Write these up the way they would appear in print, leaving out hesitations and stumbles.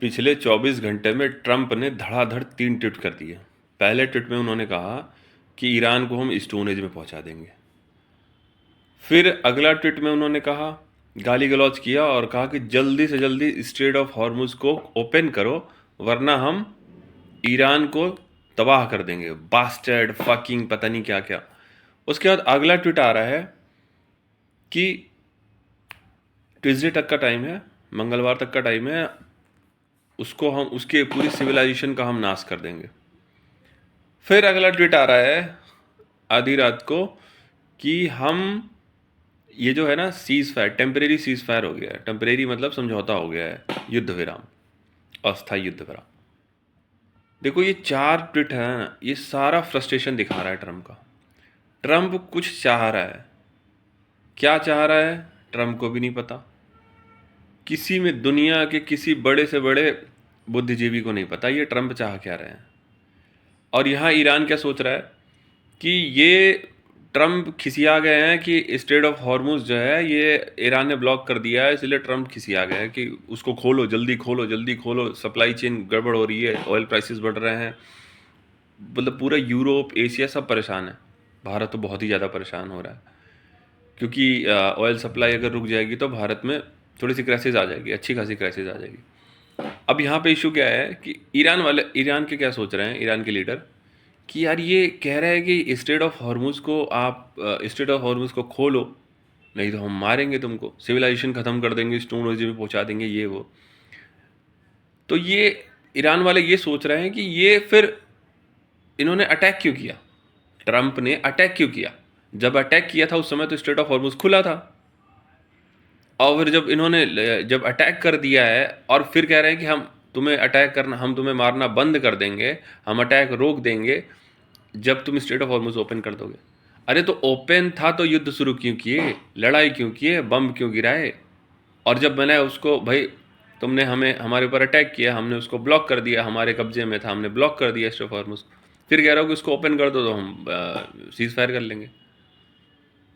पिछले 24 घंटे में ट्रंप ने धड़ाधड़ 3 ट्वीट कर दिए। पहले ट्वीट में उन्होंने कहा कि ईरान को हम स्टोन एज में पहुंचा देंगे। फिर अगला ट्वीट में उन्होंने कहा, गाली गलौज किया और कहा कि जल्दी से जल्दी स्ट्रेट ऑफ हॉर्मुज को ओपन करो, वरना हम ईरान को तबाह कर देंगे। बास्टर्ड फकिंग पता नहीं क्या क्या। उसके बाद अगला ट्वीट आ रहा है कि ट्यूसडे तक का टाइम है, मंगलवार तक का टाइम है, उसको हम उसके पूरी सिविलाइजेशन का हम नाश कर देंगे। फिर अगला ट्वीट आ रहा है आधी रात को कि हम ये जो है ना cease fire, temporary cease fire हो गया है। टेम्परेरी मतलब समझौता हो गया है, युद्ध विराम, अस्थायी युद्ध विराम। देखो ये 4 ट्वीट है ना, ये सारा फ्रस्ट्रेशन दिखा रहा है ट्रम्प का। ट्रम्प कुछ चाह रहा है, क्या चाह रहा है ट्रम्प को भी नहीं पता। किसी में दुनिया के किसी बड़े से बड़े बुद्धिजीवी को नहीं पता ये ट्रम्प चाह क्या रहे हैं। और यहाँ ईरान क्या सोच रहा है कि ये ट्रम्प खिसिया गए हैं कि स्ट्रेट ऑफ हॉर्मुज जो है ये ईरान ने ब्लॉक कर दिया है, इसलिए ट्रम्प खिसिया गए हैं कि उसको खोलो, जल्दी खोलो, जल्दी खोलो, सप्लाई चेन गड़बड़ हो रही है, ऑयल प्राइसेस बढ़ रहे हैं। मतलब पूरा यूरोप, एशिया सब परेशान है। भारत तो बहुत ही ज़्यादा परेशान हो रहा है, क्योंकि ऑयल सप्लाई अगर रुक जाएगी तो भारत में थोड़ी सी क्राइसिस आ जाएगी, अच्छी खासी क्राइसिस आ जाएगी। अब यहाँ पे इशू क्या है कि ईरान के क्या सोच रहे हैं, ईरान के लीडर, कि यार ये कह रहा है कि स्ट्रेट ऑफ हॉर्मुज को आप स्ट्रेट ऑफ हॉर्मुज को खोलो, नहीं तो हम मारेंगे तुमको, सिविलाइजेशन ख़त्म कर देंगे, स्टोन एज में पहुंचा देंगे, ये वो। तो ये ईरान वाले ये सोच रहे हैं कि ये फिर इन्होंने अटैक क्यों किया, ट्रंप ने अटैक क्यों किया। जब अटैक किया था उस समय तो स्ट्रेट ऑफ हॉर्मुज खुला था, और फिर जब अटैक कर दिया है और फिर कह रहे हैं कि हम तुम्हें अटैक करना, हम तुम्हें मारना बंद कर देंगे, हम अटैक रोक देंगे जब तुम स्ट्रेट ऑफ हॉर्मुज ओपन कर दोगे। अरे तो ओपन था तो युद्ध शुरू क्यों किए, लड़ाई क्यों किए, बम क्यों गिराए। और जब मैंने उसको, भाई तुमने हमें हमारे ऊपर अटैक किया, हमने उसको ब्लॉक कर दिया, हमारे कब्जे में था, हमने ब्लॉक कर दिया स्ट्रेट ऑफ हॉर्मुज, फिर कह रहा हो कि उसको ओपन कर दो तो हम सीज फायर कर लेंगे।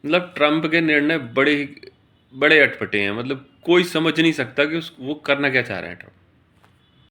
मतलब ट्रंप के निर्णय बड़े अटपटे हैं। मतलब कोई समझ नहीं सकता कि वो करना क्या चाह रहे हैं ट्रंप।